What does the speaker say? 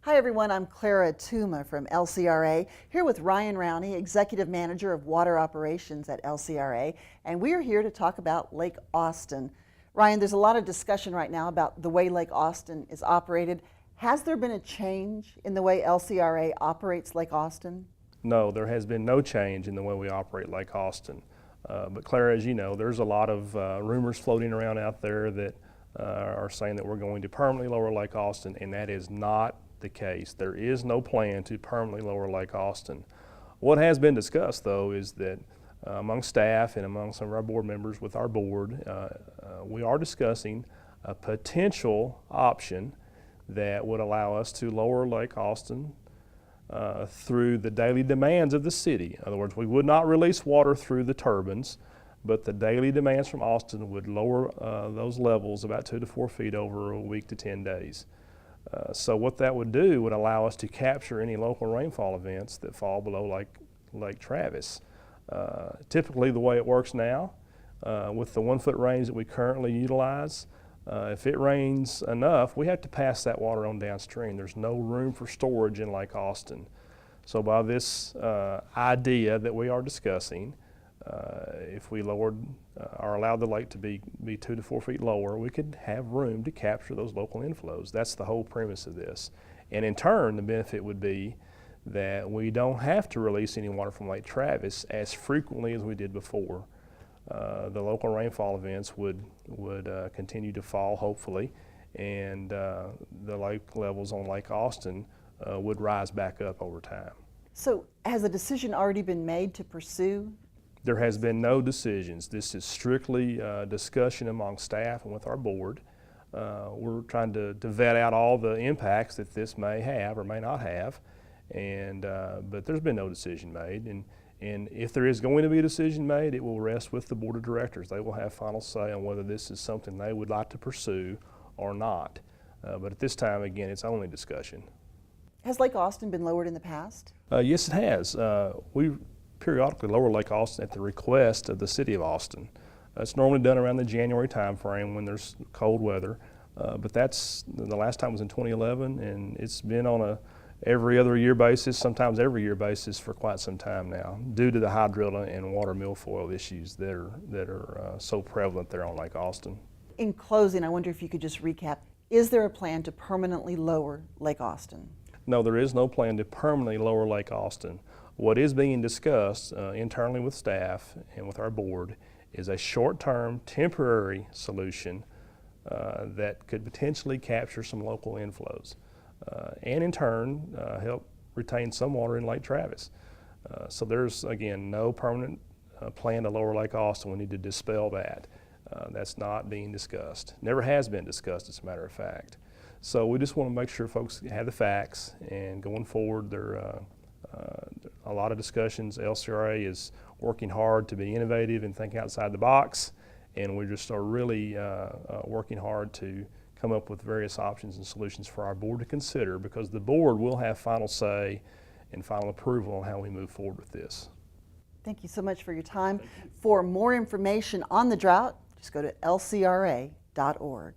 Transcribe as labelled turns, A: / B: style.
A: Hi everyone, I'm Clara Tuma from LCRA, here with Ryan Rowney, Executive Manager of Water Operations at LCRA, and we're here to talk about Lake Austin. Ryan, there's a lot of discussion right now about the way Lake Austin is operated. Has there been a change in the way LCRA operates Lake Austin?
B: No, there has been no change in the way we operate Lake Austin. But Clara, as you know, there's a lot of rumors floating around out there that are saying that we're going to permanently lower Lake Austin, and that is not the case. There is no plan to permanently lower Lake Austin. What has been discussed, though, is that among staff and among some of our board members with our board, we are discussing a potential option that would allow us to lower Lake Austin through the daily demands of the city. In other words, we would not release water through the turbines, but the daily demands from Austin would lower those levels about 2 to 4 feet over a week to 10 days. So what that would do would allow us to capture any local rainfall events that fall below Lake Travis. Typically the way it works now, with the 1 foot range that we currently utilize, if it rains enough, we have to pass that water on downstream. There's no room for storage in Lake Austin. So by this idea that we are discussing, if we lowered or allowed the lake to be 2 to 4 feet lower, we could have room to capture those local inflows. That's the whole premise of this. And in turn, the benefit would be that we don't have to release any water from Lake Travis as frequently as we did before. The local rainfall events would continue to fall, hopefully, and the lake levels on Lake Austin would rise back up over time.
A: So has a decision already been made to pursue?
B: There has been no decisions. This is strictly discussion among staff and with our board. We're trying to vet out all the impacts that this may have or may not have, and but there's been no decision made. And if there is going to be a decision made, it will rest with the board of directors. They will have final say on whether this is something they would like to pursue or not. But at this time, again, it's only discussion.
A: Has Lake Austin been lowered in the past?
B: Yes, it has. We periodically lower Lake Austin at the request of the city of Austin. It's normally done around the January time frame when there's cold weather, but the last time was in 2011, and it's been on a every other year basis, sometimes every year basis for quite some time now, due to the hydrilla and water milfoil issues that are so prevalent there on Lake Austin.
A: In closing, I wonder if you could just recap, is there a plan to permanently lower Lake Austin?
B: No, there is no plan to permanently lower Lake Austin. What is being discussed internally with staff and with our board is a short-term, temporary solution that could potentially capture some local inflows and in turn help retain some water in Lake Travis. So there's, again, no permanent plan to lower Lake Austin. We need to dispel that. That's not being discussed. Never has been discussed, as a matter of fact. So we just want to make sure folks have the facts, and going forward, a lot of discussions. LCRA is working hard to be innovative and think outside the box, and we just are really working hard to come up with various options and solutions for our board to consider, because the board will have final say and final approval on how we move forward with this.
A: Thank you so much for your time. For more information on the drought, just go to lcra.org.